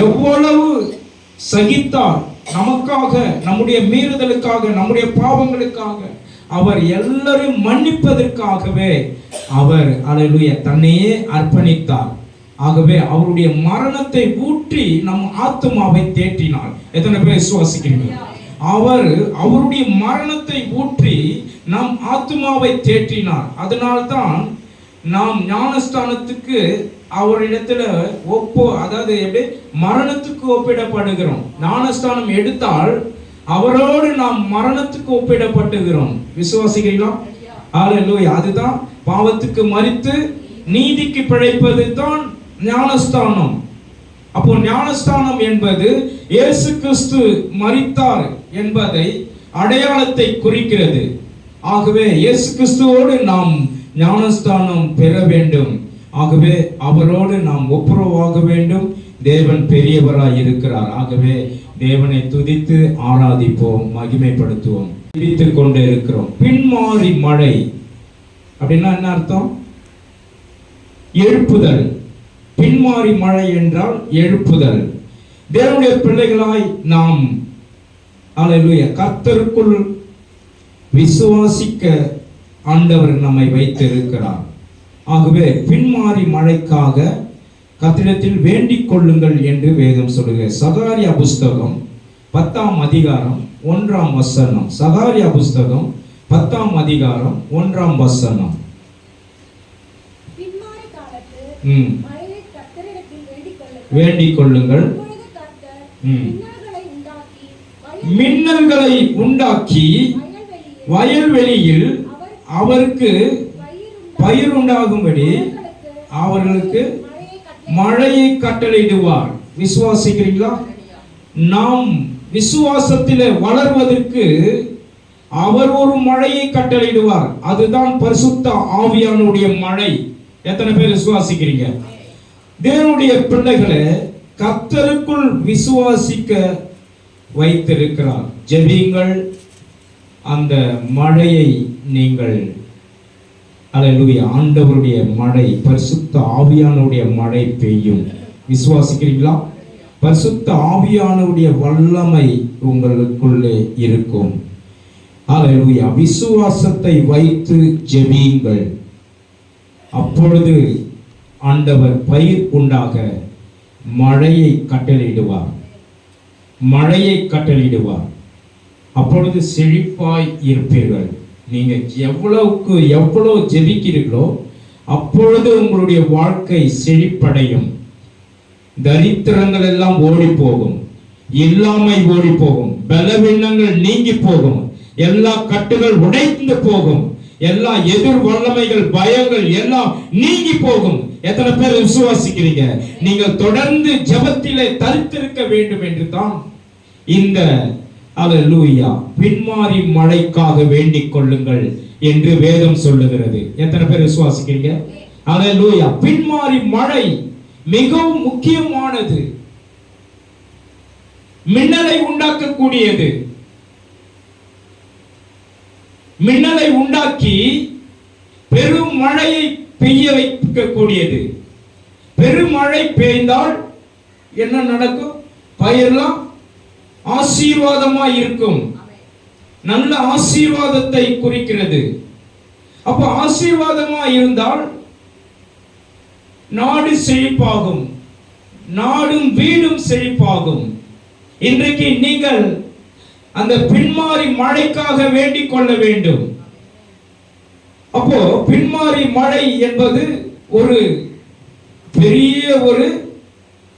எவ்வளவு சகித்தார் நமக்காக, நம்முடைய மீறுதலுக்காக, நம்முடைய பாவங்களுக்காக. அவர் எல்லாரையும் மன்னிப்பதற்காகவே அவர் அல்லேலூயா தன்னையே அர்ப்பணித்தார். ஆகவே அவருடைய மரணத்தை ஊற்றி நம் ஆத்துமாவை தேற்றினார். எத்தனை பேர் விசுவாசிக்கிறீங்க? அவருடைய மரணத்தை ஊற்றி நம் ஆத்துமாவை தேற்றினார். அதனால்தான் நாம் ஞானஸ்தானத்துக்கு அவரிடத்துல அதாவது எப்படி மரணத்துக்கு ஒப்பிடப்படுகிறோம். ஞானஸ்தானம் எடுத்தால் அவரோடு நாம் மரணத்துக்கு ஒப்பிடப்படுகிறோம். விசுவாசிக்கிறீங்களா? அல்லேலூயா. அதுதான் பாவத்துக்கு மரித்து நீதிக்கு பிழைப்பது தான் ஞானஸ்தானம். அப்போ ஞானஸ்தானம் என்பது இயேசு கிறிஸ்து மரித்தார் என்பதை அடையாளத்தை குறிக்கிறது. ஆகவே இயேசு கிறிஸ்துவோடு நாம் ஞானஸ்தானம் பெற வேண்டும். ஆகவே அவரோடு நாம் ஒப்புரவாக வேண்டும். தேவன் பெரியவராய் இருக்கிறார். ஆகவே தேவனை துதித்து ஆராதிப்போம், மகிமைப்படுத்துவோம். துதித்துக் கொண்டே இருக்கிறோம். பின்மாறி மழை அப்படின்னா என்ன அர்த்தம்? எழுப்புதல். பின்மாறி மழை என்றால் எழுப்புதல். தேவனுடைய பிள்ளைகளாய் நாம் அல்லேலூயா கர்த்தருக்குள் விசுவாசிக்க ஆண்டவர் நம்மை வைத்திருக்கிறார். ஆகவே பின்மாறி மழைக்காக கர்த்தரிடத்தில் வேண்டிக் கொள்ளுங்கள் என்று வேதம் சொல்லுகிறது. சகாரியா புஸ்தகம் 10ஆம் அதிகாரம் 1ஆம் வசனம். சகாரியா புஸ்தகம் 10ஆம் அதிகாரம் 1ஆம் வசனம். வேண்டிக் கொள்ளுங்கள், மின்னல்களை உண்டாக்கி வயல்வெளியில் அவருக்கு பயிர் உண்டாகும்படி அவர்களுக்கு மழையை கட்டளையிடுவார். விசுவாசிக்கிறீங்களா? நாம் விசுவாசத்திலே வளர்வதற்கு அவர் ஒரு மழையை கட்டளையிடுவார். அதுதான் பரிசுத்த ஆவியானுடைய மழை. எத்தனை பேர் விசுவாசிக்கிறீங்க? தேவனுடைய பிள்ளைகளை கர்த்தருக்குள் விசுவாசிக்க வைத்திருக்கிறார். ஜெபியுங்கள், அந்த மழையை நீங்கள் அல்லேலூயா ஆண்டவருடைய மழை, பரிசுத்த ஆவியானுடைய மழை பெய்யும். விசுவாசிக்கிறீங்களா? பரிசுத்த ஆவியானுடைய வல்லமை உங்களுக்குள்ளே இருக்கும். அல்லேலூயா. விசுவாசத்தை வைத்து ஜெபியுங்கள். அப்பொழுது ஆண்டவர் பயிர் உண்டாக மழையை கட்டளையிடுவார். மழையை கட்டளையிடுவார். அப்பொழுது செழிப்பாய் இருப்பீர்கள். நீங்க எவ்வளவு ஜெபிக்கிறீர்களோ அப்பொழுது உங்களுடைய வாழ்க்கை செழிப்படையும். தரித்திரங்கள் எல்லாம் ஓடி போகும், இல்லாமை ஓடி போகும், பலவீனங்கள் நீங்கி போகும், எல்லா கட்டுகள் உடைந்து போகும், எல்லா எதிர் வல்லமைகள், பயங்கள் எல்லாம் நீங்கி போகும். எத்தனை பேர் விசுவாசிக்கிறீங்க? நீங்கள் தொடர்ந்து ஜெபத்திலே தரித்திருக்க வேண்டும் என்று தான் இந்த அல்லேலூயா பின்மாறி மழைக்காக வேண்டிக் கொள்ளுங்கள் என்று வேதம் சொல்லுகிறது. எத்தனை பேர் விசுவாசிக்கிறீங்க? அல்லேலூயா. பின்மாறி மழை மிகவும் முக்கியமானது. மின்னலை உண்டாக்கக்கூடியது. மின்னலை உண்டாக்கி பெரும் மழையை பெய்ய வைக்கக்கூடியது. பெருமழை பெய்ந்தால் என்ன நடக்கும்? பயிரெல்லாம் ஆசீர்வாதமா இருக்கும். நல்ல ஆசீர்வாதத்தை குறிக்கிறது. அப்ப ஆசீர்வாதமா இருந்தால் நாடு செழிப்பாகும், நாடும் வீடும் செழிப்பாகும். இன்றைக்கு நீங்கள் அந்த பின்மாறி மழைக்காக வேண்டிக் கொள்ள வேண்டும். அப்போ பின்மாறி மழை என்பது ஒரு பெரிய ஒரு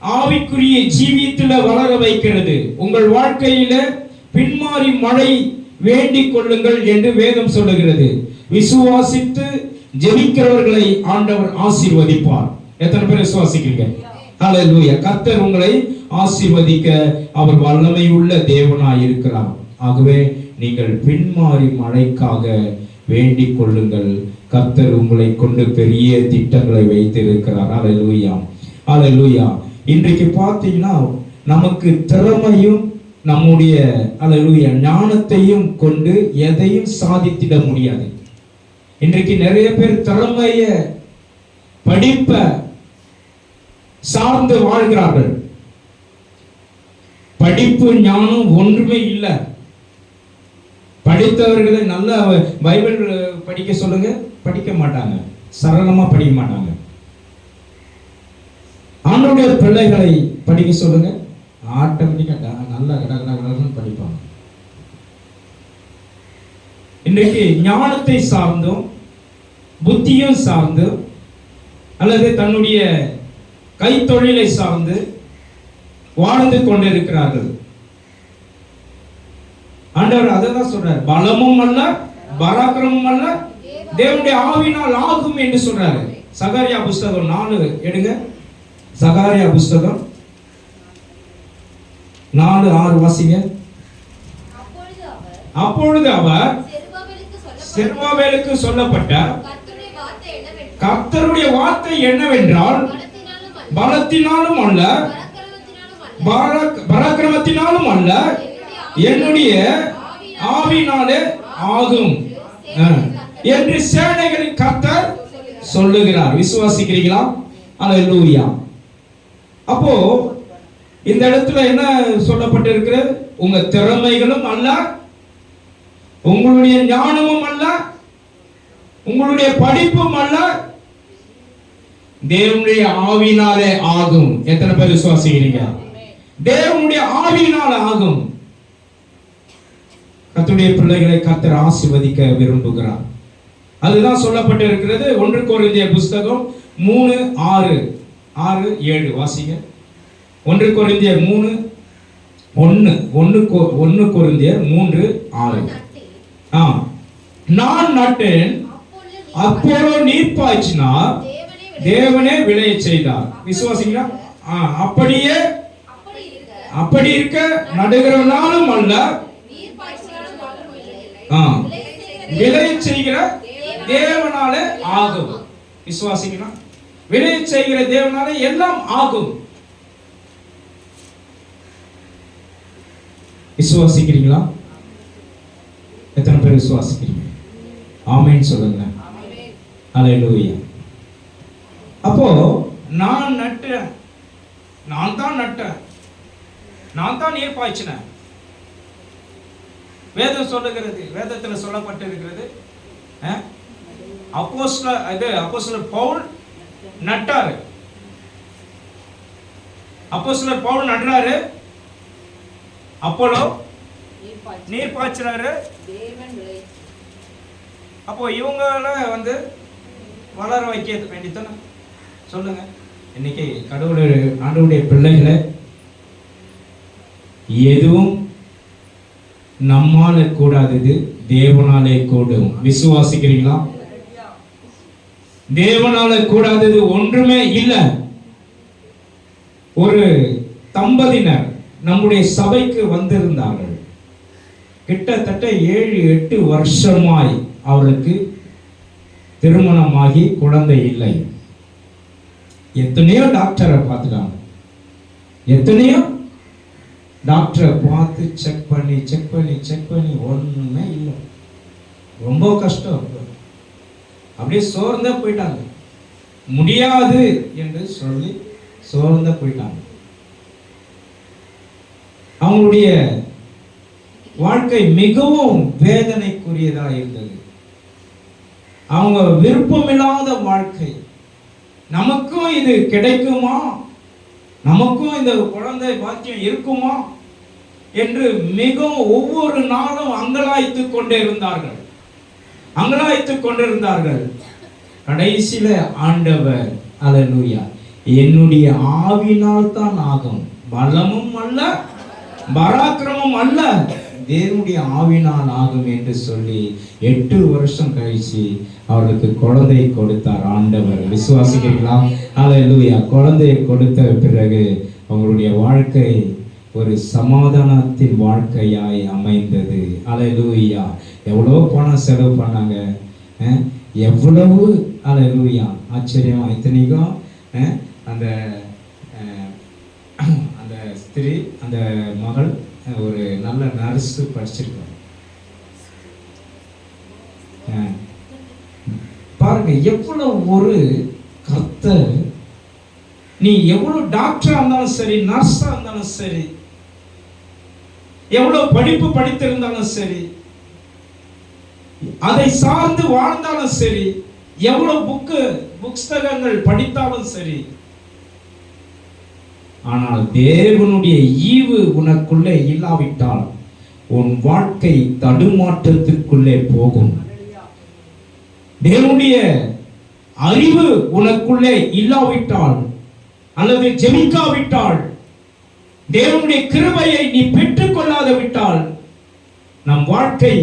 ஆவிக்குரிய ஜீவியத்தில் வளர வைக்கிறது. உங்கள் வாழ்க்கையில பின்மாறி மழை வேண்டிக் கொள்ளுங்கள் என்று வேதம் சொல்லுகிறது. விசுவாசித்து ஜெபிக்கிறவர்களை ஆண்டவர் ஆசீர்வதிப்பார். எத்தனை பேர் விசுவாசிக்கிறீங்க? ஹல்லேலூயா. கர்த்தர் உங்களை ஆசீர்வதிக்க அவர் வல்லமை உள்ள தேவனாய் இருக்கிறார். ஆகவே நீங்கள் பின்மாறி மழைக்காக வேண்டிக் கொள்ளுங்கள். கர்த்தர் உங்களை கொண்டு பெரிய திட்டங்களை வைத்திருக்கிறார். ஹல்லேலூயா, ஹல்லேலூயா. இன்றைக்கு பார்த்தீங்கன்னா நமக்கு திறமையும் நம்முடைய அல்லேலூயா ஞானத்தையும் கொண்டு எதையும் சாதித்திட முடியாது. இன்றைக்கு நிறைய பேர் திறமைய படிப்ப சார்ந்து வாழ்கிறார்கள். படிப்பு ஞானம் ஒன்றுமே இல்லை. படித்தவர்களை நல்லா பைபிள் படிக்க சொல்லுங்க, படிக்க மாட்டாங்க, சரளமா படிக்க மாட்டாங்க. ஆண்டவருடைய பிள்ளைகளை படிக்க சொல்லுங்க, ஆட்டோமேட்டிக்கா நல்லா கடகடன்னு படிப்பாங்க. இன்றைக்கு ஞானத்தை சார்ந்தும் புத்தியும் சார்ந்து அல்லது தன்னுடைய கைத்தொழிலை சார்ந்து வாழ்ந்து கொண்டிருக்கிறார்கள். ஆண்டவர் அதான் சொல்றார், பலமும் அல்ல பராக்கிரமும் அல்ல தேவனுடைய ஆவியினால் ஆகும் என்று சொல்றாரு. சகாரியா புஸ்தகம் 4 எடுங்க. சகாரியா புஸ்தகம் 4:6 வாசிங்க. அப்பொழுது அவர் செருபாபேலுக்கு சொல்லப்பட்ட கர்த்தருடைய வார்த்தை என்னவென்றால், பலத்தினாலும் அல்ல பராக்கிரமத்தினாலும் அல்ல என்னுடைய ஆவியினாலே ஆகும் என்று சேனைகளின் கர்த்தர் சொல்லுகிறார். விசுவாசிக்கிறீங்களா? அல்லேலூயா. அப்போ இந்த இடத்துல என்ன சொல்லப்பட்டிருக்கிறது? உங்க திறமைகளும் அல்ல, உங்களுடைய ஞானமும் அல்ல, உங்களுடைய படிப்பும் அல்ல, தேவனுடைய ஆவியினாலே ஆகும். எத்தனை பேர் விசுவாசிக்கிறீங்க? தேவனுடைய ஆவியினாலே ஆகும். கர்த்தருடைய பிள்ளைகளை கர்த்தர் ஆசீர்வதிக்க விரும்புகிறார். அதுதான் சொல்லப்பட்டிருக்கிறது. 1 கொரிந்தியர் புஸ்தகம் 3:6-7 வாசிங்க. 1 கொரிந்தியர் 3:6 நான் நட்டேன், அப்போலோ நீர் பாய்ச்சினார், தேவனே விளைய செய்தார். விசுவாசிங்களா? அப்படி இருக்க நடுகிறவனாலும் அல்ல, விளைய செய்கிற தேவனாலே ஆகும். விசுவாசிங்களா? விளைய செய்கிற தேவனாலே எல்லாம் ஆகும். விசுவாசிக்கிறீங்களா? எத்தனை பேர் விசுவாசிக்கிறீங்க? ஆமென் சொல்லுங்க. அல்லேலூயா. அப்போ நான் நட்டேன், நான் தான் நட்டேன், நான் தான் நீர் பாய்ச்சினேன். வேதம் சொல்லுகிறது, வேதத்தில் சொல்லப்பட்டிருக்கிறது, அப்போஸ்தலர் பவுல் நட்டாரு. அப்போஸ்தலர் பவுல் நடுறாரு, அப்போலோ நீர் பாய்ச்சுறாரு. அப்போ இவங்கள வளர வைக்க வேண்டித்தானே? சொல்லுங்க. இன்னைக்கு ஆண்டவருடைய பிள்ளைகளை எதுவும் நம்மால கூடாதது தேவனாலே கூடும். விசுவாசிக்கிறீங்களா? தேவனால கூடாதது ஒன்றுமே இல்லை. ஒரு தம்பதியினர் நம்முடைய சபைக்கு வந்திருந்தார்கள். கிட்டத்தட்ட 7-8 வருஷமாய் அவளுக்கு திருமணமாகி குழந்தை இல்லை. எத்தனையோ டாக்டரை பார்த்துட்டாங்க, எத்தனையோ டாக்டரை பார்த்து செக் பண்ணி ஒண்ணுமே இல்லை. ரொம்ப கஷ்டம். அப்படியே சோர்ந்தா போயிட்டாங்க. முடியாது என்று சொல்லி சோர்ந்தா போயிட்டாங்க. அவங்களுடைய வாழ்க்கை மிகவும் வேதனைக்குரியதா இருந்தது. அவங்க விருப்பமில்லாத வாழ்க்கை. நமக்கும் இது கிடைக்குமா, நமக்கும் இந்த குழந்தை பாக்கியம் இருக்குமா என்று மிகவும் ஒவ்வொரு நாளும் அங்கலாய்த்துக் கொண்டிருந்தார்கள். கடைசியில ஆண்டவர், அல்லேலூயா, என்னுடைய ஆவினால் தான் ஆகும், பலமும் அல்ல பராக்கிரமும் அல்ல, தேவனுடைய ஆவினால் ஆகும் என்று சொல்லி 8 வருஷம் கழிச்சு அவளுக்கு குழந்தை கொடுத்தார் ஆண்டவர். விசுவாசிக்கிறீங்களா? அல்லேலூயா. குழந்தையை கொடுத்த பிறகு அவங்களுடைய வாழ்க்கை ஒரு சமாதானத்தின் வாழ்க்கையாய் அமைந்தது. அல்லேலூயா. எவ்வளோ பணம் செலவு பண்ணாங்க, எவ்வளவு, அல்லேலூயா, ஆச்சரியம். இத்தனைக்கும் அந்த ஸ்திரீ, அந்த மகள் ஒரு நல்ல நர்ஸு படிச்சிருக்காங்க. பாருங்க, எவ்வளவு ஒரு கர்த்தர். நீ எவ்வளவு டாக்டரா இருந்தாலும் சரி, நர்ஸா இருந்தாலும் சரி, எவ்வளவு படிப்பு படித்திருந்தாலும் சரி, அதை சார்ந்து வாழ்ந்தாலும் சரி, எவ்வளவு புஸ்தகங்கள் படித்தாலும் சரி, ஆனால் தேவனுடைய ஈவு உனக்குள்ளே இல்லாவிட்டால் உன் வாழ்க்கை தடுமாற்றத்திற்குள்ளே போகும். தேவனுடைய அறிவு உனக்குள்ளே இல்லாவிட்டால் அல்லது ஜெபிக்காவிட்டால், தேவனுடைய கிருபையை நீ பெற்றுக் கொள்ளாத விட்டால், நம் வாழ்க்கை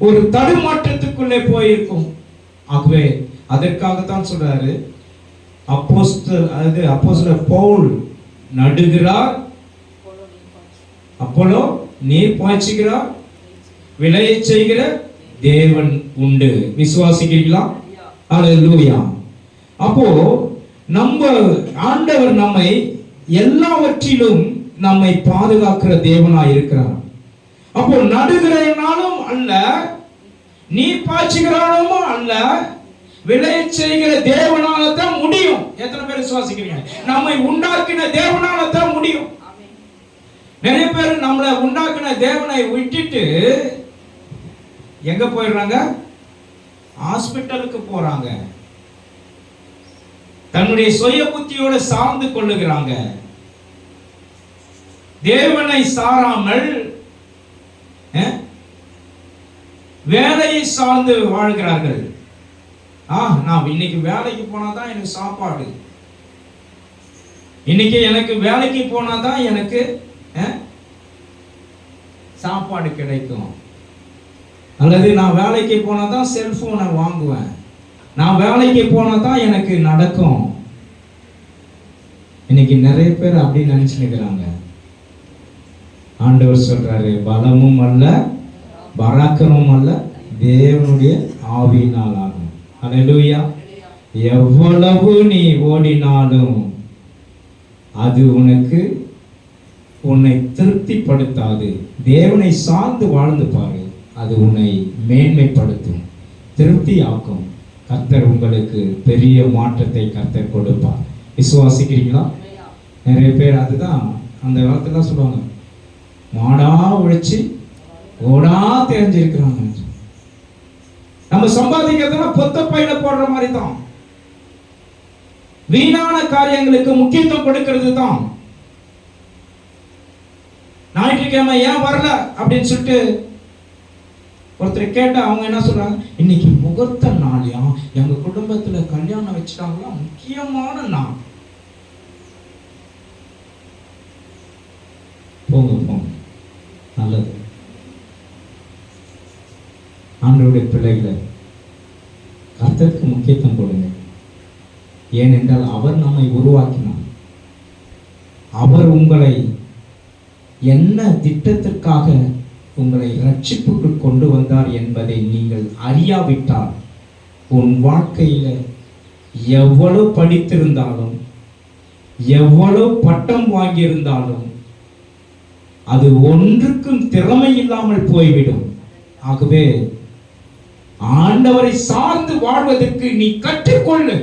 ஒரு தடுமாற்றத்துக்குள்ளே போயிருக்கும். ஆகவே அதற்காகத்தான் சொல்றாரு அப்போஸ்தலர் பவுல் நடுகிறார், அப்போலோ நீர் பாய்ச்சுகிறார், விளைய செய்கிற தேவன் உண்டு. விசுவாசிக்கிறீங்களா? அல்லேலூயா. அப்போ நம்ம ஆண்டவர் நம்மை எல்லாவற்றிலும் நம்மை பாதுகாக்கிற தேவனாய் இருக்கிறார். அப்போ நடுகிறனாலும் அல்ல, நீ பாய்ச்சுகிறாலும் அல்ல, விளைய செய்கிற தேவனால தான் முடியும். எத்தனை பேர் விசுவாசிக்கிறீங்க? நம்மை உண்டாக்கின தேவனால தான் முடியும். நிறைய பேர் நம்மளை உண்டாக்கின தேவனை விட்டுட்டு எங்க போயிடுறாங்க? ஹாஸ்பிட்டலுக்கு போறாங்க. தன்னுடைய சுய புத்தியோட சார்ந்து கொள்ளுகிறாங்க. தேவனை சாராமல் வேலையை சார்ந்து வாழ்கிறார்கள். நான் இன்னைக்கு வேலைக்கு போனாதான் எனக்கு சாப்பாடு, இன்னைக்கு எனக்கு வேலைக்கு போனாதான் எனக்கு சாப்பாடு கிடைக்கும், அல்லது நான் வேலைக்கு போனாதான் செல்போனை வாங்குவேன், நான் வேலைக்கு போனாதான் எனக்கு நடக்கும். இன்னைக்கு நிறைய பேர் அப்படி நினைச்சுக்கிறாங்க. ஆண்டவர் சொல்றாரு, பலமும் அல்ல பராக்கிரமும் அல்ல, தேவனுடைய ஆவியினால் ஆகும். அல்லேலூயா. எவ்வளவு நீ ஓடினாலும் அது உன்னை திருப்திப்படுத்தாது. தேவனை சார்ந்து வாழ்ந்து பாரு, அது உன்னை மேன்மைப்படுத்தும், திருப்தி ஆக்கும். கர்த்தர் உங்களுக்கு பெரிய மாற்றத்தை கர்த்தர் கொடுப்பார். விசுவாசிக்கிறீங்களா? நிறைய பேர் அதுதான் அந்த காலத்துல சொல்லுவாங்க, மாடா உழைச்சி ஓடா தெரிஞ்சிருக்கிறாங்க. நம்ம சம்பாதிக்கிறதுனா பொத்த பையில போடுற மாதிரி தான், வீணான காரியங்களுக்கு முக்கியத்துவம் கொடுக்கிறது தான். ஞாயிற்றுக்கிழமை ஏன் வரல அப்படின்னு சொல்லிட்டு ஒருத்தர் கேட்ட அவங்க என்ன சொல்றாங்க, இன்னைக்கு முகூர்த்த நாளையா, எங்க குடும்பத்துல கல்யாணம் வச்சுட்டாங்களா, முக்கியமான நாள். போங்க போங்க, நல்லது. ஆண்டவருடைய பிள்ளைகளை கர்த்தருக்கு முக்கியத்துவம் கொடுங்க. ஏனென்றால் அவர் நம்மை உருவாக்கினார். அவர் உங்களை என்ன திட்டத்திற்காக உங்களை ரட்சிப்புக்கு கொண்டு வந்தார் என்பதை நீங்கள் அறியாவிட்டால், உன் வாழ்க்கையில எவ்வளவு படித்திருந்தாலும் எவ்வளவு பட்டம் வாங்கியிருந்தாலும் அது ஒன்றுக்கும் திறமை இல்லாமல் போய்விடும். ஆகவே ஆண்டவரை சார்ந்து வாழ்வதற்கு நீ கற்றுக்கொள்ளு.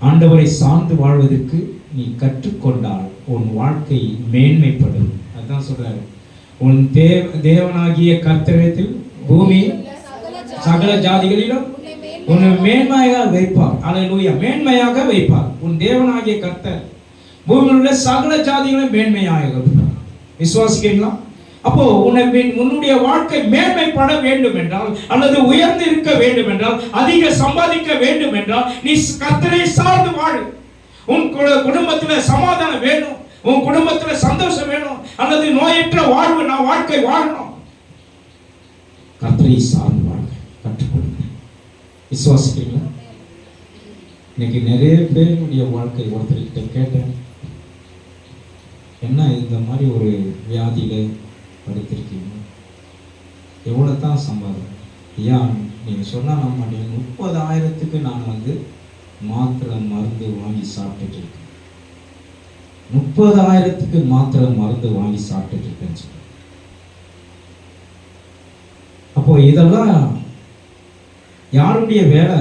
ஆண்டவரை சார்ந்து வாழ்வதற்கு நீ கற்றுக்கொண்டால் உன் வாழ்க்கை மேன்மைப்படும். அதுதான் சொல்றாரு, உன் தேவனாகிய கர்த்தரிடத்தில் பூமி சகல ஜாதிகளிலும் உன்னை மேன்மையாக வைப்பார். அல்லேலூயா. மேன்மையாக வைப்பார். உன் தேவனாகிய கர்த்தர் பூமியில் உள்ள சகல ஜாதிகளையும் மேன்மையாக வைப்பார். விசுவாசிக்கிறீங்களா? அப்போ உன்னுடைய வாழ்க்கை மேன்மைப்பட வேண்டும் என்றால், அல்லது உயர்ந்து இருக்க வேண்டும் என்றால், அதிக சம்பாதிக்க வேண்டும் என்றால், நீ கர்த்தரை சார்ந்து வாழு. உன் குடும்பத்தில் சமாதானம் வேணும், உன் குடும்பத்தில் சந்தோஷம் வேணும், அல்லது நோயற்ற வாழ்க்கை வாழணும், கர்த்தரை சார்ந்து வாழ கற்றுக்கொள்ளுங்க. விசுவாசிக்கிறீங்களா? இன்னைக்கு நிறைய பேருடைய வாழ்க்கை, ஒருத்தர்கிட்ட கேட்டேன், என்ன இந்த மாதிரி ஒரு வியாதியில படுத்திருக்கீங்க, எவ்வளோ தான் சம்பாதம்? ஐயா, நீங்கள் சொன்னால் நம்ப மாட்டீங்க, 30,000க்கு நான் மாத்திரை மருந்து வாங்கி சாப்பிட்டுட்டு இருக்கேன். 30,000க்கு மாத்திரை மருந்து வாங்கி சாப்பிட்டுட்டு இருக்கேன்னு சொல்லி. அப்போ இதெல்லாம் யாருடைய வேலை?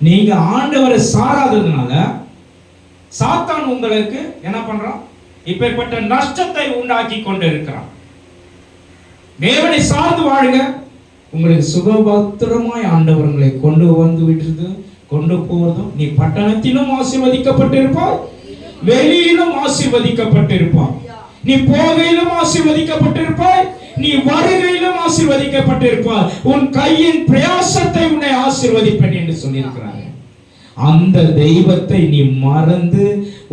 நீங்க ஆண்டவரை சாராததுனால சாத்தான் உங்களுக்கு என்ன பண்றான்? இப்பேற்பட்ட நஷ்டத்தை உண்டாக்கி கொண்டிருக்கிறான். தேவனை சார்ந்து வாழுங்க. உங்களுக்கு சுகபத்திரமாய் ஆண்டவர் உங்களை கொண்டு வந்து விட்டுறது, கொண்டு போவதும், நீ பட்டணத்திலும் ஆசீர்வதிக்கப்பட்டிருப்பாய், வெளியிலும் ஆசீர்வதிக்கப்பட்டிருப்பாய். நீ போகையிலும் ஆசீர்வதிக்கப்பட்டிருப்பாய், நீ வருகையிலும் ஆசீர்வதிக்கப்பட்டிருப்பாய். உன் கையின் பிரயாசத்தை உன்னை ஆசீர்வதிப்பேன் என்று சொல்லியிருக்கிறார். அந்த தெய்வத்தை நீ மறந்து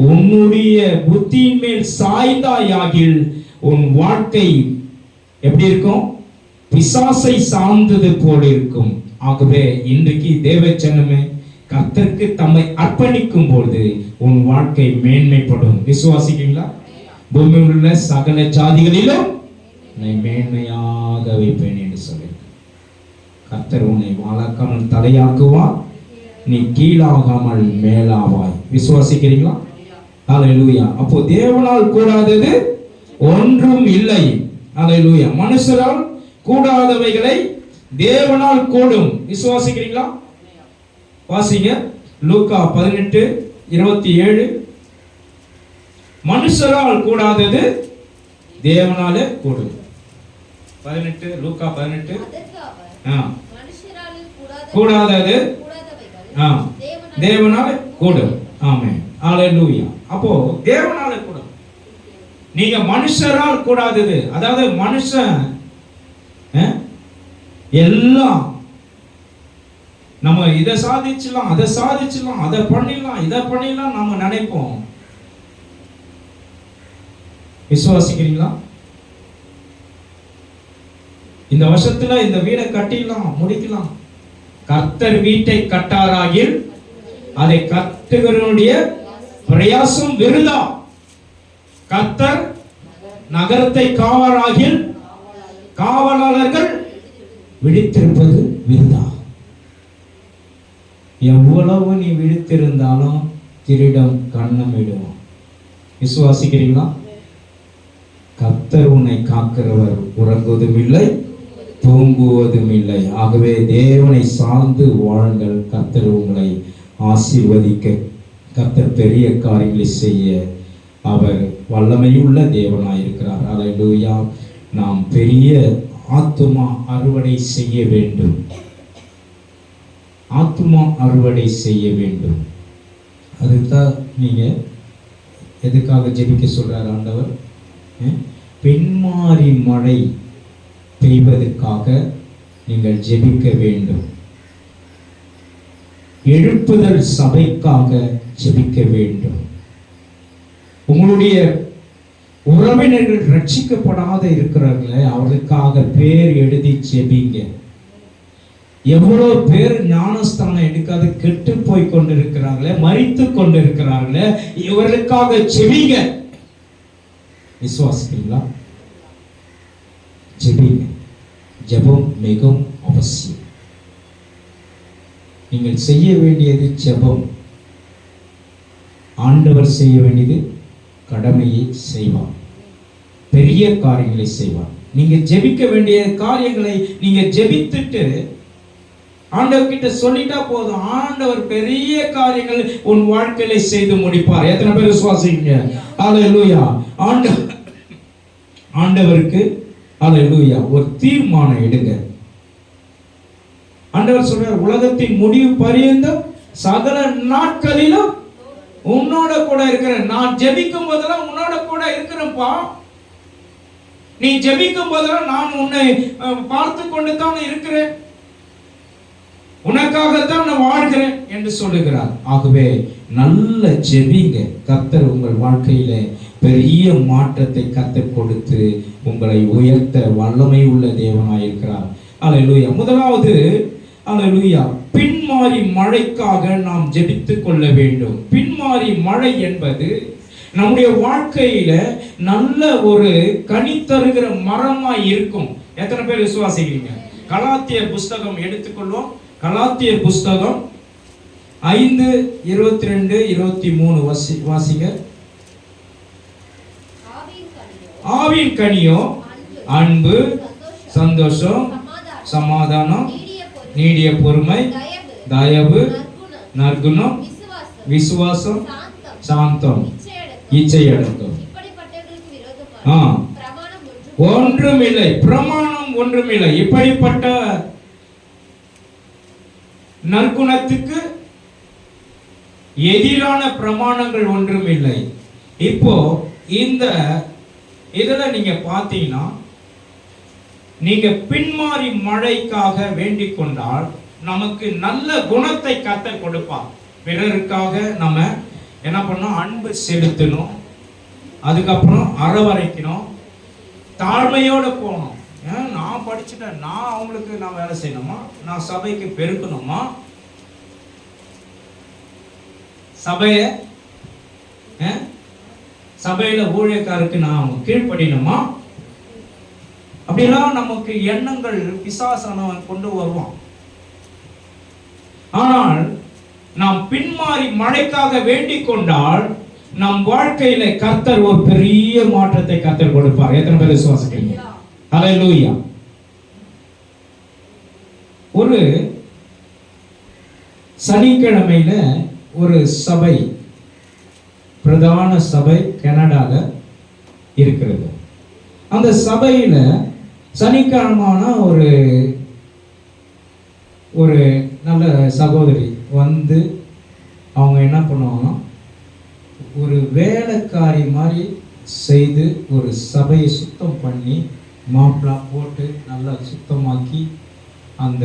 உன்னுடைய புத்தியின் மேல் சாய்ந்தாயாகில் உன் வாழ்க்கை எப்படி இருக்கும்? பிசாசை சார்ந்தது போல இருக்கும். ஆகவே இன்றைக்கு தேவச்சனமே, கர்த்தருக்கு தம்மை அர்ப்பணிக்கும் போது உன் வாழ்க்கை மேன்மைப்படும். விசுவாசிக்கிறீங்களா? பூமியில் உள்ள சகல ஜாதிகளிலும் மேன்மையாக வைப்பேன் என்று சொல்லியிருக்க. கர்த்தர் உன்னை வாழாக்காமல் தலையாக்குவார், நீ கீழாகாமல் மேலாவாய். விசுவாசிக்கிறீங்களா? ஹல்லேலூயா. அப்போ தேவனால் கூடாதது ஒன்றும் இல்லை. ஹல்லேலூயா. மனுஷரால் கூடாதவைகளை தேவனால் கூடும். விசுவாசிக்கிறீங்களா? வாசிங்க லூக்கா 18:27. மனுஷரால் கூடாதது தேவனாலே கூடும். 18 லூக்கா 18. கூடாதது தேவனால கூடும். ஆமென். ஹல்லேலூயா. அப்போ தேவனால கூடும். நீங்க மனுஷரால் கூடாதது, அதாவது மனுஷன் எல்லாம் நம்ம இதை சாதிச்சலாம், அதை சாதிச்சலாம், அதை பண்ணிடலாம், இதை பண்ணிடலாம் நம்ம நினைப்போம். விசுவாசிக்கிறீங்களா? இந்த வருஷத்துல இந்த வீடை கட்டிடலாம், முடிக்கலாம். கர்த்தர் வீட்டை கட்டாராகில் அதை கட்டுகிறவனுடைய பிரயாசம் விருதா. கர்த்தர் நகரத்தை காவலாகில் காவலாளர்கள் விழித்திருப்பது விருதா. எவ்வளவு நீ விழித்திருந்தாலும் திருடம் கண்ணமிடுவான். விசுவாசிக்கிறீங்களா? கர்த்தர் உன்னை காக்கிறவர் உறங்குவதும் இல்லை, தூங்குவதும் இல்லை. ஆகவே தேவனை சார்ந்து வாழுங்கள். கர்த்தர் உங்களை ஆசீர்வதிக்க, கர்த்தர் பெரிய காரியங்களை செய்ய அவர் வல்லமையுள்ள தேவனாயிருக்கிறார். ஹல்லேலூயா. நாம் பெரிய ஆத்துமா அறுவடை செய்ய வேண்டும். ஆத்துமா அறுவடை செய்ய வேண்டும். அதுதான் நீங்க எதுக்காக ஜெபிக்க சொல்றார் ஆண்டவர்? பின்மாறி மழை பெய்வதற்காக நீங்கள் ஜெபிக்க வேண்டும். எழுப்புதல் சபைக்காக ஜெபிக்க வேண்டும். உங்களுடைய உறவினர்கள் ரட்சிக்கப்படாத இருக்கிறார்களே, அவர்களுக்காக பேர் எழுதி ஜெபிங்க. எவ்வளவு பேர் ஞானஸ்தானம் எடுக்காது கெட்டு போய் கொண்டிருக்கிறார்களே, மரித்து கொண்டிருக்கிறார்களே, இவர்களுக்காக ஜெபிங்க. விசுவாசிக்கிறீங்களா? ஜெபிங்க. ஜெபம் மிகவும் அவசியம். நீங்கள் செய்ய வேண்டியது ஜெபம். ஆண்டவர் செய்ய வேண்டியது கடமையை செய்வார், பெரிய காரியங்களை செய்வார். நீங்க ஜெபிக்க வேண்டிய காரியங்களை நீங்க ஜெபித்துட்டு ஆண்டவர் கிட்ட சொல்லிட்டா போதும், ஆண்டவர் பெரிய காரியங்கள் உன் வாழ்க்கையில செய்து முடிப்பார். எத்தனை பேர் விசுவாசிங்க? ஹல்லேலூயா. ஆண்டவருக்கு ஹல்லேலூயா ஒரு தீர்மானம் எடுங்க. ஆண்டவர் சொல்றார், உலகத்தின் முடிவு பரியந்தம் சகல நாட்களிலும் உன்னோட கூட இருக்கிறேன். நான் ஜெபிக்கும் போதெல்லாம் உன்னோட கூட இருக்கிறேன்ப்பா. நீ ஜெபிக்கும் போதெல்லாம் நான் உன்னை பார்த்து கொண்டு தான் இருக்கிறேன், உனக்காகத்தான் நான் வாழ்கிறேன் என்று சொல்லுகிறார். ஆகவே நல்ல ஜெபிங்க. கர்த்தர் உங்கள் வாழ்க்கையில பெரிய மாற்றத்தை கர்த்தர் கொடுத்து உங்களை உயர்த்த வல்லமை உள்ள தேவனாயிருக்கிறார். ஹல்லேலூயா. முதலாவது ஹல்லேலூயா, பின்மாறி மழைக்காக நாம் ஜெபித்துக் கொள்ள வேண்டும். பின்மாறி மழை என்பது நம்முடைய வாழ்க்கையில நல்ல ஒரு கனி தருகிற மரமாய் இருக்கும். எத்தனை பேர் விசுவாசிக்கிறீங்க? கலாத்தியர் புஸ்தகம் எடுத்துக்கொள்வோம். கலாத்தியர் புஸ்தகம் 5:22-23 வாசிங்க. ஆவின் கனியோ அன்பு, சந்தோஷம், சமாதானம், நீடிய பொறுமை, தயவு, நற்குணம், விசுவாசம், சாந்தம், இச்சையடக்கம். ஒன்றுமில்லை, பிரமாணம் ஒன்றுமில்லை. இப்படிப்பட்ட நற்குணத்துக்கு எதிரான பிரமாணங்கள் ஒன்றுமில்லை. இப்போ இந்த இதுல நீங்க பார்த்தீங்கன்னா, நீங்க பின்மாறி மழைக்காக வேண்டிக் கொண்டால் நமக்கு நல்ல குணத்தை கர்த்தர் கொடுப்பார். பிறருக்காக நம்ம என்ன பண்ணணும்? அன்பு செலுத்தணும், அதுக்கப்புறம் அரவணைக்கணும், தாழ்மையோட போகணும். நான் படிச்சுட்டேன், நான் அவங்களுக்கு நான் வேலை செய்யணுமா? நான் சபைக்கு பெருக்கணுமா? சபையில ஊழியக்காருக்கு நான் கீழ்ப்படியணுமா? அப்படிலாம் நமக்கு எண்ணங்கள் பிசாசானவன் கொண்டு வருவான். ஆனால் நாம் பின்மாறி மழைக்காக வேண்டிக் கொண்டால் நம் வாழ்க்கையில கர்த்தர் ஒரு பெரிய மாற்றத்தை கர்த்தர் கொடுப்பார். எத்தனை பேர் விசுவாசிக்கிறீங்க? ஹல்லேலூயா. ஒரு சனிக்கிழமையில ஒரு சபை, பிரதான சபை கனடால இருக்கிறது. அந்த சபையில சனிக்கிழமான ஒரு நல்ல சகோதரி வந்து அவங்க என்ன பண்ணுவாங்கன்னா, ஒரு வேலைக்காரி மாதிரி செய்து ஒரு சபையை சுத்தம் பண்ணி மாப்லாம் போட்டு நல்லா சுத்தமாக்கி அந்த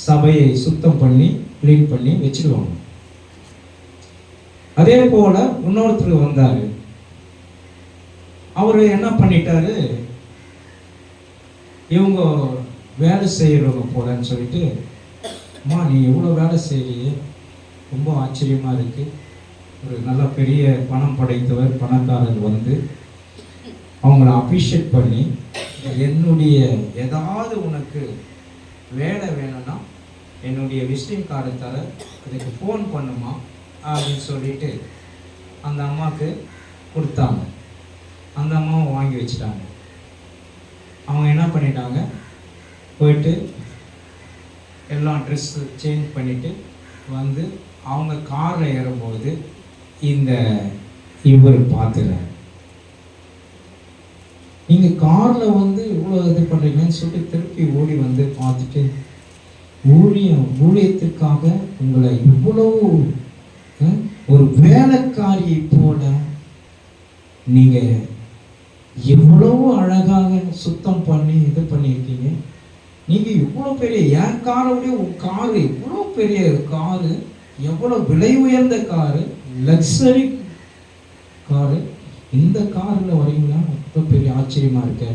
சபையை சுத்தம் பண்ணி கிளீன் பண்ணி வச்சிடுவாங்க. அதே போல இன்னொருத்தர் வந்தாரு. அவரு என்ன பண்ணிட்டாரு, இவங்க வேலை செய்யறவங்க போலன்னு சொல்லிட்டு, அம்மா நீ எவ்வளோ வேலை செய்யலையே, ரொம்ப ஆச்சரியமா இருக்கு. ஒரு நல்ல பெரிய பணம் படைத்தவர் பணக்காரர் வந்து அவங்கள அப்ரிஷியேட் பண்ணி, என்னுடைய ஏதாவது உனக்கு வேலை வேணும்னா என்னுடைய விசிட்டிங் கார்டு தர, அதுக்கு ஃபோன் பண்ணுமா அப்படின்னு சொல்லிட்டு அந்த அம்மாவுக்கு கொடுத்தாங்க. அந்த அம்மாவை வாங்கி வச்சுட்டாங்க. அவங்க என்ன பண்ணிட்டாங்க, போயிட்டு எல்லாம் ட்ரெஸ்ஸு சேஞ்ச் பண்ணிவிட்டு வந்து அவங்க காரில் ஏறும்போது இவர் பார்த்துறாரு. நீங்கள் காரில் வந்து இவ்வளோ இது பண்ணுறீங்கன்னு சொல்லிட்டு திருப்பி ஓடி வந்து பார்த்துட்டு, ஊழியத்திற்காக உங்களை இவ்வளவு ஒரு வேலைக்காரியை போல நீங்க எவ்வளவு அழகாக சுத்தம் பண்ணி இது பண்ணியிருக்கீங்க. நீங்க இவ்வளவு பெரிய, என் காரோடைய உன் காரு இவ்வளவு பெரிய காரு, எவ்வளவு விலை உயர்ந்த காரு, லக்ஸரி காரு, இந்த காரில் வரீங்களா, ரொம்ப பெரிய ஆச்சரியமா இருக்கு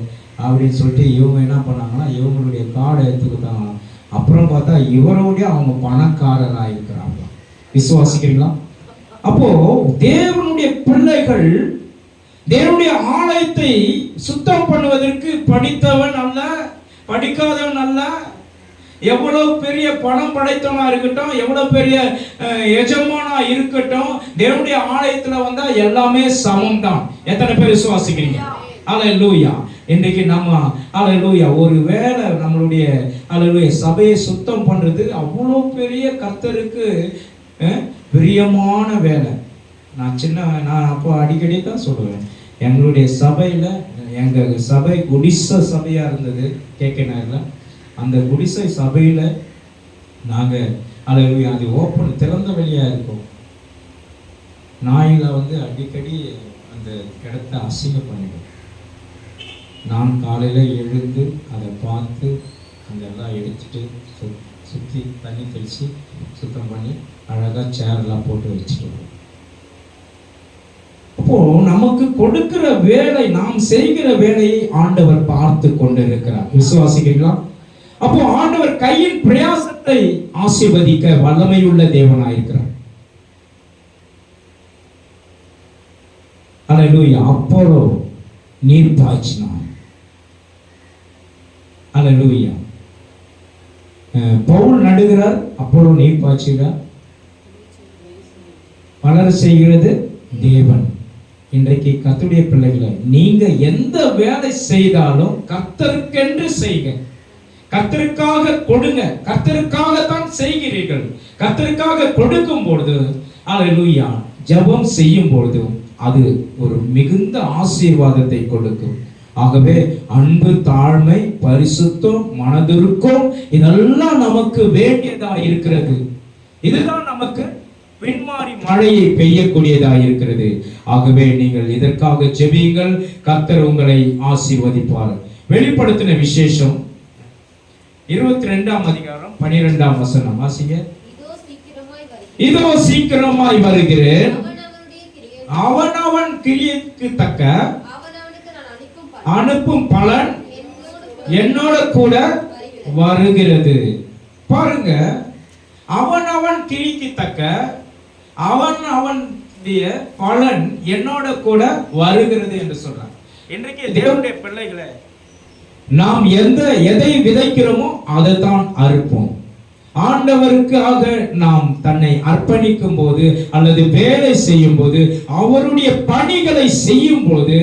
அப்படின்னு சொல்லிட்டு இவங்க என்ன பண்ணாங்கன்னா, இவங்களுடைய கார்டை எடுத்துக்கிட்டாங்க. அப்புறம் பார்த்தா இவரோடைய அவங்க பணக்காரராக இருக்கிறாங்க. விசுவாசிக்கிறீங்களா? அப்போ தேவனுடைய பிள்ளைகள் தேவனுடைய ஆலயத்தை சுத்தம் பண்ணுவதற்கு படித்தவன் அல்ல, படிக்காதவன் அல்ல, எவ்வளவு பெரிய பணம் படைத்தவனா இருக்கட்டும், எவ்வளவு பெரிய எஜமானா இருக்கட்டும், தேவனுடைய ஆலயத்துல வந்தா எல்லாமே சமம் தான். எத்தனை பேர் விசுவாசிக்கிறீங்க? அல்லேலூயா. இன்றைக்கு நம்ம அல்லேலூயா ஒரு வேளை நம்மளுடைய அல்லேலூயா சபையை சுத்தம் பண்றது அவ்வளோ பெரிய கர்த்தருக்கு பிரியமான வேலை. நான் அப்போ அடிக்கடி தான் சொல்லுவேன், எங்களுடைய சபையில், எங்கள் சபை குடிசை சபையாக இருந்தது கேட்கல. அந்த குடிசை சபையில் நாங்கள் அது ஓப்பன் திறந்த வெளியாக இருக்கும். நாயில் வந்து அடிக்கடி அந்த இடத்த அசிங்கம் பண்ணிடும். நான் காலையில் எழுந்து அதை பார்த்து அங்கெல்லாம் எடுத்துட்டு சுற்றி தண்ணி தெளித்து சுத்தம் பண்ணி அழகாக சேரெல்லாம் போட்டு வச்சுட்டு, அப்போ நமக்கு கொடுக்கிற வேலை, நாம் செய்கிற வேலையை ஆண்டவர் பார்த்து கொண்டிருக்கிறார். விசுவாசிக்கிறீங்களா? அப்போ ஆண்டவர் கையின் பிரயாசத்தை ஆசீர்வதிக்க வல்லமையுள்ள தேவனாயிருக்கிறார். அல்லேலூயா. அப்போலோ நீர் பாய்ச்சினார். அல்லேலூயா. பவுல் நடுகிறார், அப்போலோ நீர் பாய்ச்சுகிறார். வளர செய்கிறது தேவன். இன்றைக்கு கர்த்தருடைய பிள்ளைகளை, நீங்க எந்த வேலை செய்தாலும் கர்த்தருக்கென்று செய்க, கர்த்தருக்காக கொடுங்க. கர்த்தருக்காகத்தான் செய்கிறீர்கள். கர்த்தருக்காக கொடுக்கும் பொழுது அல்லேலூயா, ஜெபம் செய்யும் பொழுது அது ஒரு மிகுந்த ஆசீர்வாதத்தை கொடுக்கும். ஆகவே அன்பு, தாழ்மை, பரிசுத்தம், மனதுருக்கம் இதெல்லாம் நமக்கு வேண்டியதா இருக்கிறது. இதுதான் நமக்கு பின்மாறி மழையை பெய்யக்கூடியதா இருக்கிறது. ஆகவே நீங்கள் இதற்காக ஜெபியுங்கள். கர்த்தர் உங்களை ஆசீர்வதிப்பார். வெளிப்படுத்தின விசேஷம் 22ஆம் அதிகாரம் 12ஆம் வசனம் வாசிங்க. இதோ சீக்கிரமாய் வருகிறேன், அவனவன் கிரியைக்கு தக்க அனுப்பும் பலன் என்னோட கூட வருகிறது. பாருங்க, அவனவன் கிரிக்கு தக்க அவனுடைய பலன் என்னோட கூட வருகிறது என்று சொல்றான். இன்றைக்கு தேவனுடைய பிள்ளைகளை நாம் எதை விதைக்கிறோமோ அதை தான் அறுப்போம். ஆண்டவருக்காக நாம் தன்னை அர்ப்பணிக்கும் போது அல்லது வேலை செய்யும் போது, அவருடைய பணிகளை செய்யும் போது,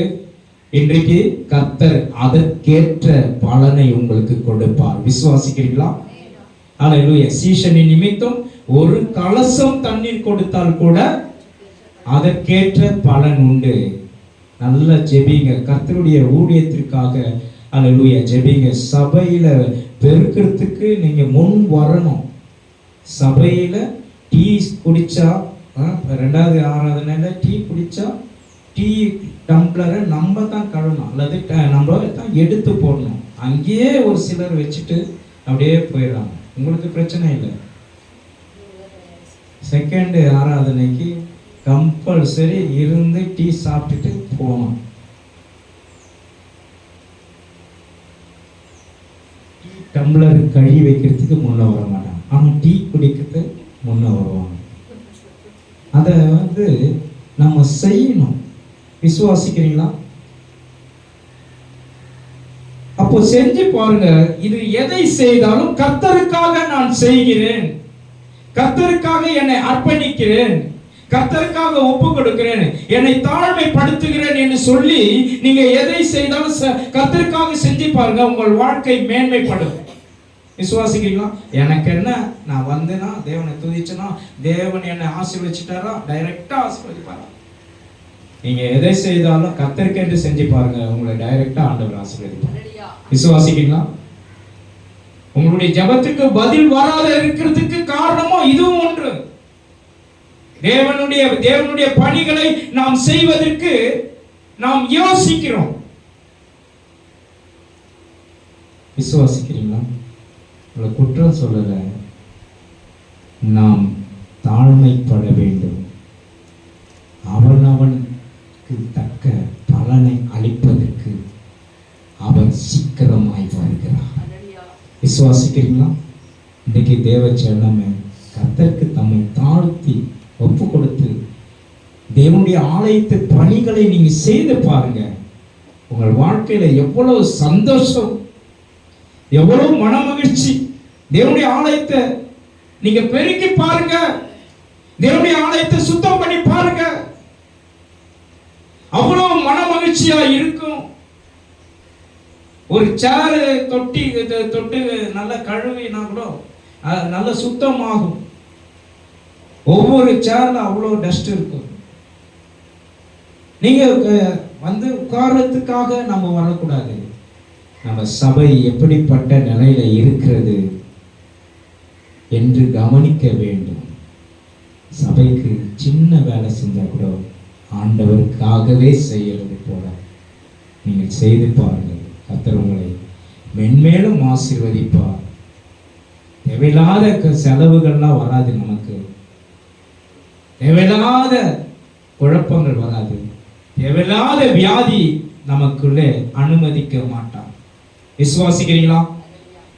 இன்றைக்கு கர்த்தர் அதற்கேற்ற பலனை உங்களுக்கு கொடுப்பார். விசுவாசிக்கிறீங்களா? அல்லேலூயா. சீஷனின் நிமித்தம் ஒரு கலசம் தண்ணீர் கொடுத்தால் கூட அதற்கேற்ற பலன் உண்டு. நல்லா ஜெபிங்க, கர்த்தருடைய ஊழியத்திற்காக. அல்லேலூயா, ஜெபிங்க. சபையில பெருக்கிறதுக்கு நீங்க முன் வரணும். சபையில டீ குடிச்சா, 2வது ஆராதனையில டீ குடிச்சா டீ டம்ளரை நம்ம தான் கழுவணும் அல்லது நம்ம தான் எடுத்து போடணும். அங்கேயே ஒரு சிலர் வச்சுட்டு அப்படியே போயிடுறாங்க. உங்களுக்கு பிரச்சனை இல்லை. 2nd ஆராதனைக்கு கம்பல்சரி இருந்து டீ சாப்பிட்டுட்டு போகணும். டீ டம்ளர் கழுவி வைக்கிறதுக்கு முன்ன வர மாட்டாங்க, ஆனால் டீ குடிக்கிறது முன்ன வருவாங்க. அதை நம்ம செய்யணும். விசுவாசிக்கிறீங்களா? அப்போ செஞ்சு பாருங்க. இது எதை செய்தாலும் கர்த்தருக்காக நான் செய்கிறேன், கர்த்தருக்காக என்னை அர்ப்பணிக்கிறேன், கர்த்தருக்காக ஒப்பு கொடுக்கிறேன், என்னை தாழ்மைப்படுத்துகிறேன் என்று சொல்லி நீங்க எதை செய்தாலும் கர்த்தருக்காக செஞ்சு பாருங்க. உங்கள் வாழ்க்கை மேன்மைப்படும். விசுவாசிக்கிறீங்களா? எனக்கு என்ன, நான் வந்தேன்னா தேவனை துதிச்சேன்னா தேவன் என்னை ஆசீர்வதிச்சிட்டாரா, டைரக்டா ஆசீர்வதிப்பாரா? நீங்க எதை செய்தாலும் கர்த்தருக்கு என்று செஞ்சு பாருங்க, உங்களை டைரக்டா ஆண்டவர் ஆசீர்வதிப்பார். விசுவாசிக்கிறீங்களா? உங்களுடைய ஜெபத்துக்கு பதில் வராத இருக்கிறதுக்கு காரணமும் இதுவும் ஒன்று. தேவனுடைய பணிகளை நாம் செய்வதற்கு நாம் யோசிக்கிறோம். விசுவாசிக்கிறீங்களா? உங்களை குற்றம் சொல்லல, நாம் தாழ்மைப்பட வேண்டும். அவனவனுக்கு தக்க பலனை அளிப்பதற்கு அவர் சீக்கிரமாய் வருகிறார். விசுவாசிக்கிறீங்களா? இன்றைக்கு தேவ ஜனமே கர்த்தருக்கு தம்மை தாழ்த்தி ஒப்பு கொடுத்து தேவனுடைய ஆலயத்து பணிகளை நீங்க செய்து பாருங்க. உங்கள் வாழ்க்கையில எவ்வளவு சந்தோஷம், எவ்வளவு மன மகிழ்ச்சி. தேவனுடைய ஆலயத்தை நீங்க பெருக்கி பாருங்க, தேவனுடைய ஆலயத்தை சுத்தம் பண்ணி பாருங்க, அவ்வளவு மன மகிழ்ச்சியா இருக்கும். ஒரு சேரு தொட்டு நல்லா கழுவினா கூட நல்ல சுத்தமாகும். ஒவ்வொரு சேர்ல அவ்வளோ டஸ்ட் இருக்கும். நீங்க உட்கார்றதுக்காக நம்ம வரக்கூடாது. நம்ம சபை எப்படிப்பட்ட நிலையில இருக்கிறது என்று கவனிக்க வேண்டும். சபைக்கு சின்ன வேலை செஞ்சா கூட ஆண்டவருக்காகவே செய்யறது போல நீங்கள் செய்து பாருங்கள். கர்த்தர் உங்களை மென்மேலும் ஆசீர்வதிப்பார். தேவையில்லாத செலவுகள்லாம் வராது, நமக்கு தேவையில்லாத குழப்பங்கள் வராது, தேவையில்லாத வியாதி நமக்குள்ளே அனுமதிக்க மாட்டார். விசுவாசிக்கிறீங்களா?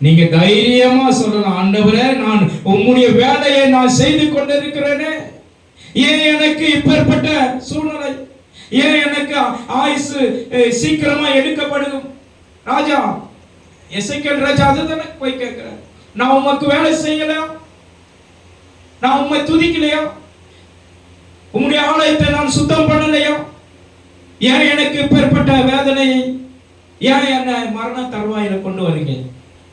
நீங்க தைரியமா சொல்லலாம், ஆண்டவரே நான் உம்முடைய வேலையை நான் செய்து கொண்டிருக்கிறேனே, ஏன் எனக்கு இப்பேற்பட்ட சூழ்நிலை, ஏன் எனக்கு ஆயுசு சீக்கிரமா எடுக்கப்படும்? ராஜா எசேக்கியேல் ராஜா அதுதானே போய் கேட்கிறேன், நான் உமக்கு வேலை செய்யலையா, நான் உம்மை துதிக்கலையா, உம்முடைய ஆலயத்தை நான் சுத்தம் பண்ணலையா, ஏன் எனக்கு இப்பேற்பட்ட வேதனையை, ஏன் என்ன மரண தருவாயில கொண்டு வரீங்க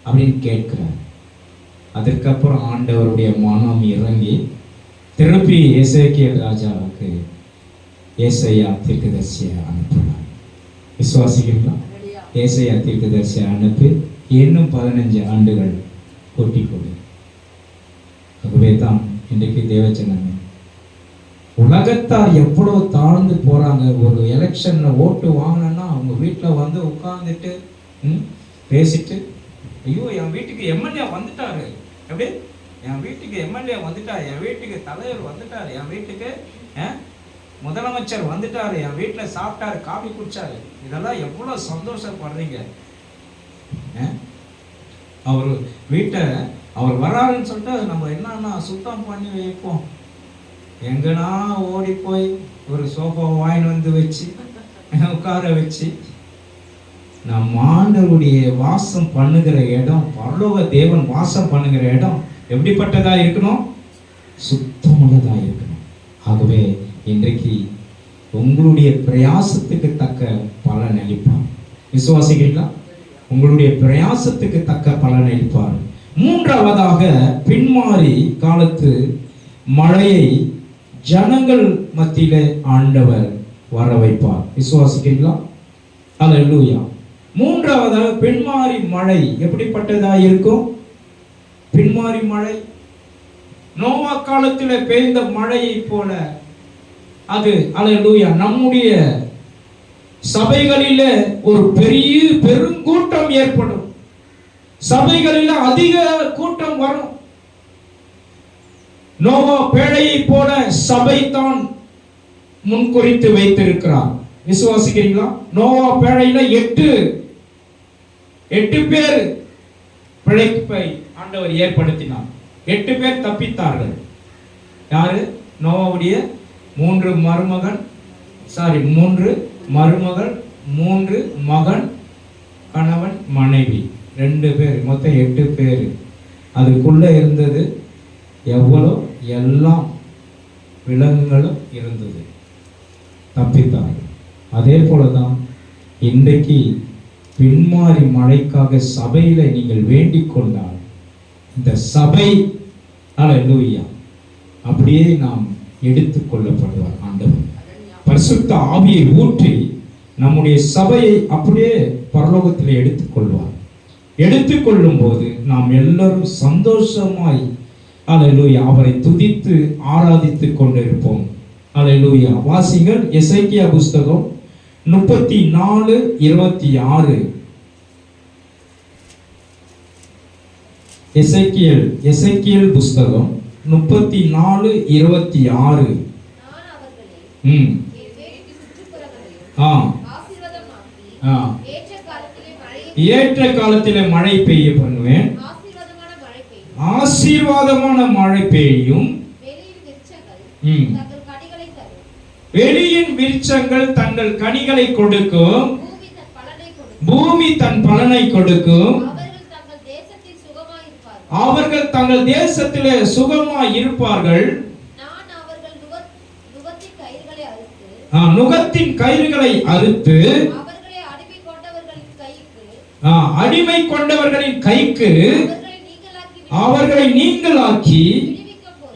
அப்படின்னு கேட்கிறார். அதற்கப்புறம் ஆண்டவருடைய மனம் இறங்கி திருப்பி எசேக்கியேல் ராஜாவுக்கு ஏசாயா தீர்க்கதரிசியை அனுப்பினார். விசுவாசிக்கிறீங்களா? ஏசாயா தீர்க்கதரிசியை அனுப்பி இன்னும் 15 ஆண்டுகள் கூட்டிக் கொடு. ஆகவே தான் இன்றைக்கு தேவச்சனமே, உலகத்தார் எவ்வளவு தாழ்ந்து போறாங்க. ஒரு எலெக்ஷன்ல ஓட்டு வாங்கினா அவங்க வீட்டில் வந்து உட்கார்ந்துட்டு பேசிட்டு, ஐயோ என் வீட்டுக்கு எம்எல்ஏ வந்துட்டாரு, எப்படி என் வீட்டுக்கு எம்எல்ஏ வந்துட்டார், என் வீட்டுக்கு தலைவர் வந்துட்டார், என் வீட்டுக்கு முதலமைச்சர் வந்துட்டாரு, என் வீட்டில் சாப்பிட்டாரு, காபி குடிச்சாரு. இதெல்லாம் எவ்வளோ சந்தோஷப்படுறீங்க. அவர் வீட்டை அவர் வராருன்னு சொல்லிட்டு நம்ம என்னன்னா சுத்தம் பண்ணி வைப்போம். எங்கன்னா ஓடி போய் ஒரு சோஃபா வாங்கி வந்து வச்சு உட்கார வச்சு, நம் ஆண்டவருடைய வாசம் பண்ணுகிற இடம், பரலோக தேவன் வாசம் பண்ணுகிற இடம் எப்படிப்பட்டதா இருக்கணும்? சுத்தமுள்ளதா இருக்கணும். ஆகவே இன்றைக்கு உங்களுடைய பிரயாசத்துக்கு தக்க பலன் அளிப்பார். விசுவாசிக்கிறீங்களா? உங்களுடைய பிரயாசத்துக்கு தக்க பலன் அளிப்பார். மூன்றாவதாக, பின்மாறி காலத்து மழையை ஜனங்கள் மத்தியிலே ஆண்டவர் வர வைப்பார். விசுவாசிக்கிறீங்களா? அல்லேலூயா. மூன்றாவதாக, பின்மாறி மழை எப்படிப்பட்டதா இருக்கும்? பின்மாறி மழை நோவா காலத்தில் பெய்த மழையை போல அது, அல்லேலூயா, நம்முடைய சபைகளில் ஒரு பெரிய பெருங்கூட்டம் ஏற்படும். சபைகளில் அதிக கூட்டம் வரும். நோவா பேழையை போல சபை தான் முன்குறித்து வைத்திருக்கிறார். விசுவாசிக்கிறீங்களா? நோவா பேழையில 8 பேர் பிழைப்பை ஆண்டவர் ஏற்படுத்தினார். 8 பேர் தப்பித்தார்கள். யாரு? நோவாவுடைய 3 மருமகன், 3 மகன், கணவன், மனைவி, 2 பேர், மொத்தம் 8 பேர். அதுக்குள்ள இருந்தது எவ்வளோ? எல்லாம் விலங்குகளும் இருந்தது. தப்பித்தார்கள். அதே போலதான் இன்றைக்கு பின்மாறி மழைக்காக சபையில நீங்கள் வேண்டிக் கொண்டால், இந்த சபை அல்லேலூயா அப்படியே நாம் எடுத்துக் கொள்ளப்படுவார். ஆண்டவர் பரிசுத்த ஆவியை ஊற்றி நம்முடைய சபையை அப்படியே பரலோகத்தில் எடுத்துக்கொள்வார். எடுத்துக்கொள்ளும் போது நாம் எல்லாரும் சந்தோஷமாய் அல்லேலூயா அவரை துதித்து ஆராதித்துக் கொண்டிருப்போம். அல்லேலூயா. வாசிங்கள் எசேக்கியா புஸ்தகம் 34:26. எசேக்கியேல் புஸ்தகம் 34:26. ஏற்ற காலத்திலே மழை பெய்ய பண்ணுவேன், ஆசீர்வாதமான மழை பெய்யும், வெளியின் விருட்சங்கள் தங்கள் கனிகளை கொடுக்கும், பூமி தன் பலனை கொடுக்கும், அவர்கள் தங்கள் தேசத்திலே சுகமாய் இருப்பார்கள். நுகத்தின் கயிறுகளை அறுத்து அடிமை கொண்டவர்களின் கைக்கு அவர்களை நீங்களாக்கி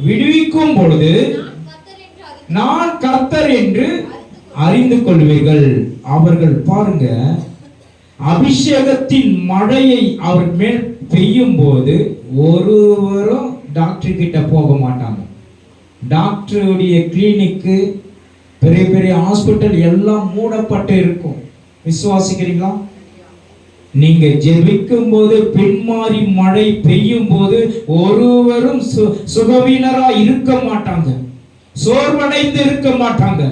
விடுவிக்கும் பொழுது நான் கர்த்தர் என்று அறிந்து கொள்வீர்கள். அவர்கள் பாருங்க, அபிஷேகத்தின் மழையை அவர் மேல் பெய்யும் போது ஒருவரும் டாக்டர் கிட்ட போக மாட்டாங்க. டாக்டருடைய கிளினிக்கு, பெரிய பெரிய ஹாஸ்பிட்டல் எல்லாம் மூடப்பட்டு இருக்கும். விசுவாசிக்கிறீங்களா? நீங்க ஜெபிக்கும் போது, பின்மாறி மழை பெய்யும் போது ஒருவரும் சுகவீனரா இருக்க மாட்டாங்க, சோர்வடைந்து இருக்க மாட்டாங்க,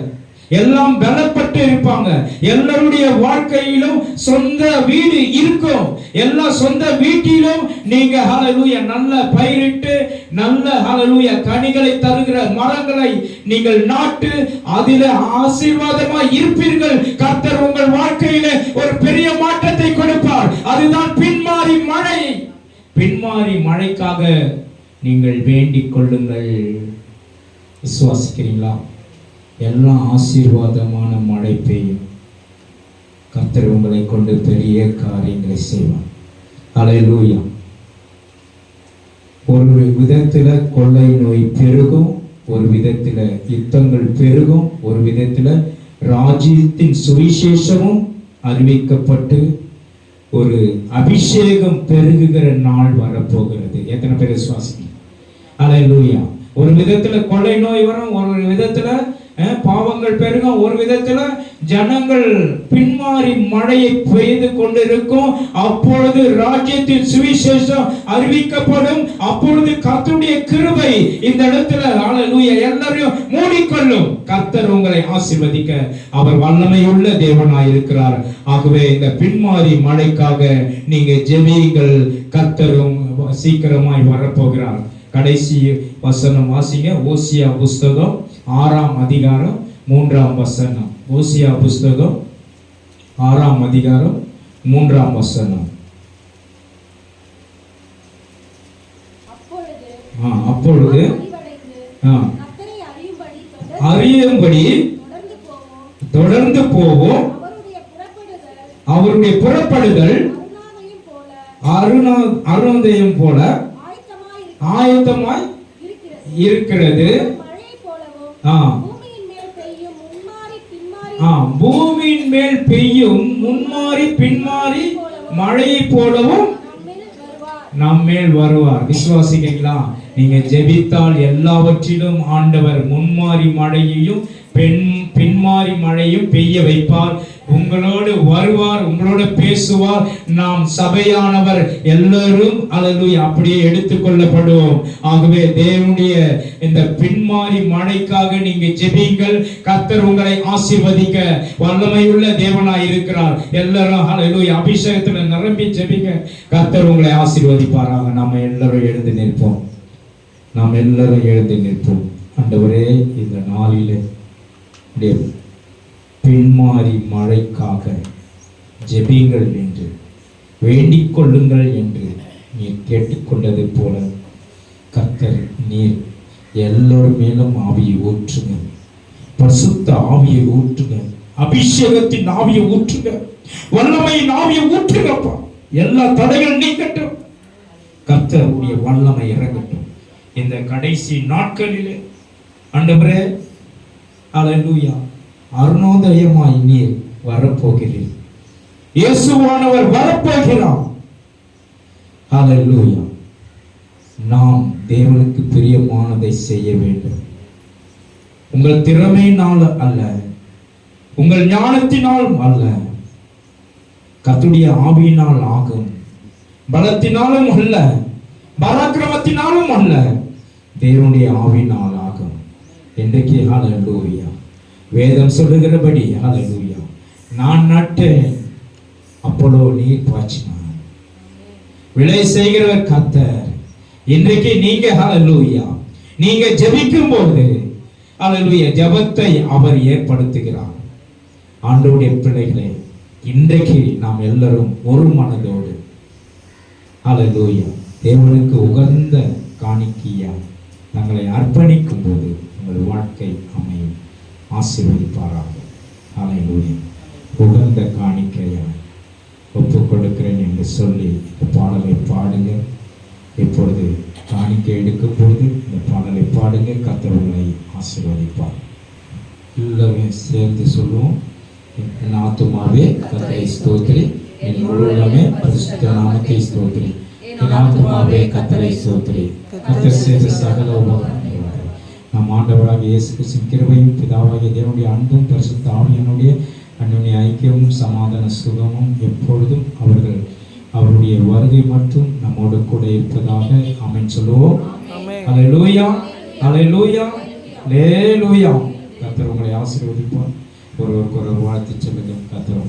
எல்லாம் பலப்பட்டு இருப்பாங்க. எல்லாருடைய வாழ்க்கையிலும் சொந்த வீடு இருக்கும். எல்லா சொந்த வீட்டிலும் நீங்க ஹல்லேலூயா நல்ல பயிரிட்டு, நல்ல ஹல்லேலூயா கனிகளை தருகிற மரங்களை நீங்கள் நாட்டு அதிலே ஆசீர்வாதமாய் இருப்பீர்கள். கர்த்தர் உங்கள் வாழ்க்கையிலே ஒரு பெரிய மாற்றத்தை கொடுப்பார். அதுதான் பின்மாறி மழை. பின்மாறி மழைக்காக நீங்கள் வேண்டிக் கொள்ளுங்கள். விசுவாசிக்கிறீங்களா? எல்லாம் ஆசீர்வாதமான மழை பெய்யும். கர்த்தர் உங்களை கொண்டு பெரிய காரியங்களை செய்வார். அல்லேலூயா. ஒரு விதத்தில் கொள்ளை நோய் பெருகும், ஒரு விதத்துல யுத்தங்கள் பெருகும், ஒரு விதத்துல ராஜ்யத்தின் சுவிசேஷமும் அறிவிக்கப்பட்டு ஒரு அபிஷேகம் பெருகுகிற நாள் வரப்போகிறது. எத்தனை பேர் விசுவாசிக்கிறீங்க? அல்லேலூயா. ஒரு விதத்துல கொள்ளை நோய் வரும், ஒரு விதத்துல பாவங்கள் பெருகும், ஒரு விதத்துல ஜனங்கள் பின்மாறி மழையை பெய்து கொண்டிருக்கும். அப்பொழுது ராஜ்யத்தின் சுவிசேஷம் அறிவிக்கப்படும். அப்பொழுது கர்த்தருடைய கிருபை இந்த இடத்துல அல்லேலூயா எல்லாரையும் மூடிக்கொள்ளும். கர்த்தர் உங்களை ஆசீர்வதிக்க அவர் வல்லமையுள்ள தேவனாய் இருக்கிறார். ஆகவே இந்த பின்மாறி மழைக்காக நீங்க ஜெபியுங்கள். கர்த்தரும் சீக்கிரமாய் வரப்போகிறார். கடைசி வசனம் வாசிங்க. ஓசியா புஸ்தகம் 6ஆம் அதிகாரம் 3ஆம் வசனம். ஓசியா புஸ்தகம் 6ஆம் அதிகாரம் 3ஆம் வசனம். அப்பொழுது அறியும்படி தொடர்ந்து போவோம். அவருடைய புறப்படுதல் அருணோதயம் போல ஆயத்தமாய் இருக்கிறது. பூமியின் மேல் பெய்யும் முன்மாறி பின்மாறி மழையை போலவும் நம்மேல் வருவார். விசுவாசிக்கிறீங்களா? நீங்க ஜெபித்தால் எல்லாவற்றிலும் ஆண்டவர் முன்மாறி மழையையும் பின்மாறி மழையும் பெய்ய வைப்பார். உங்களோடு வருவார், உங்களோட பேசுவார். நாம் சபையானவர் எல்லாரும் அல்லேலூயா அப்படியே எடுத்துக்கொள்ளப்படுவோம். ஆகவே தேவனுடைய இந்த பின்மாறி மழைக்காக நீங்க ஜெபிங்கள். கர்த்தர் உங்களை ஆசீர்வதிக்க வல்லமையுள்ள தேவனாய் இருக்கிறார். எல்லாரும் அல்லேலூயா அபிஷேகத்துல நிரம்பி ஜெபிங்க. கர்த்தர் உங்களை ஆசீர்வதிப்பாராக. நாம எல்லாரும் எழுந்து நிற்போம். நாம் எல்லாரும் எழுந்து நிற்போம். ஆண்டவரே, இந்த நாளிலே பின்மாறி மழைக்காக ஜெபிங்கள் என்று வேண்டிக் கொள்ளுங்கள் என்று நீர் கேட்டுக்கொண்டது போல கர்த்தர் நீர் எல்லோரும் மேலும் ஆவியை ஊற்றுங்க. பரிசுத்த ஆவியை ஊற்றுங்க. அபிஷேகத்தின் ஆவியை ஊற்றுங்க. வல்லமையின் ஆவியை ஊற்றுங்கப்பா. எல்லா தடைகள் நீக்கட்டும். கர்த்தருடைய வல்லமை இறங்கட்டும் இந்த கடைசி நாட்களிலே. ஆண்டவரே, அல்லேலூயா, அருணோதயமாய் நீர் வரப்போகிறீர். இயேசுவானவர் வரப்போகிறார். அல்லேலூயா. நாம் தேவனுக்கு பிரியமானதை செய்ய வேண்டும். உங்கள் திறமையினால் அல்ல, உங்கள் ஞானத்தினால் அல்ல, கர்த்தருடைய ஆவியினால் ஆகும். பலத்தினாலும் அல்ல, பராக்கிரமத்தினாலும் அல்ல, தேவனுடைய ஆவியினால் ஆகும். இன்றைக்கு ஹல்லேலூயா வேதம் சொல்லுகிறபடி ஹல்லேலூயா, நான் நட்டேன், அப்பொழுது நீர் பாய்ச்சினார். விளை செய்கிறவர் கர்த்தர். இன்றைக்கு நீங்க ஹல்லேலூயா நீங்க ஜெபிக்கும் போது ஹல்லேலூயா ஜெபத்தை அவர் ஏற்படுத்துகிறார். ஆண்டவருடைய பிள்ளைகளே, இன்றைக்கு நாம் எல்லாரும் ஒரு மனதோடு ஹல்லேலூயா தேவனுக்கு உகந்த காணிக்கையாய் தங்களை அர்ப்பணிக்கும் போது உங்கள் வாழ்க்கை அமையும். ஆசீர்வதிப்பாராக. ஹல்லேலூயா. உகந்த காணிக்கையாய் ஒப்புக் கொடுக்கிறேன் என்று சொல்லி இந்த பாடலை பாடுங்க. இப்பொழுது காணிக்கை எடுக்கும் பொழுது இந்த பாடலை பாடுங்க. கர்த்தர் உங்களை ஆசீர்வதிப்பார். எல்லாரும் சேர்ந்து சொல்லுவோம். என் ஆத்துமாவே கர்த்தரை ஸ்தோத்திரி, என் முழு உள்ளமே பரிசுத்த நாமத்தை ஸ்தோத்திரி. என் ஆத்துமாவே கர்த்தரை ஸ்தோத்திரி. கர்த்தர் செய்த சகல உபகாரங்களை நம் ஆண்டவராக இயேசு கிறிஸ்துவின் கிருபையும் பிதாவாகிய தேவனுடைய அன்பும் பரிசுத்த ஆவியானுடைய அன்னுடைய ஐக்கியமும் சமாதான சுகமும் எப்பொழுதும் அவருடைய வருகை மட்டும் நம்மோடு கூட இருப்பதாக ஆமென் சொல்லுவோம். அல்லேலூயா, அல்லேலூயா, அல்லேலூயா. கர்த்தர் உங்களை ஆசீர்வதிப்பார். ஒருவருக்கு ஒரு வாழ்த்து சொல்லுங்கள். கர்த்தர்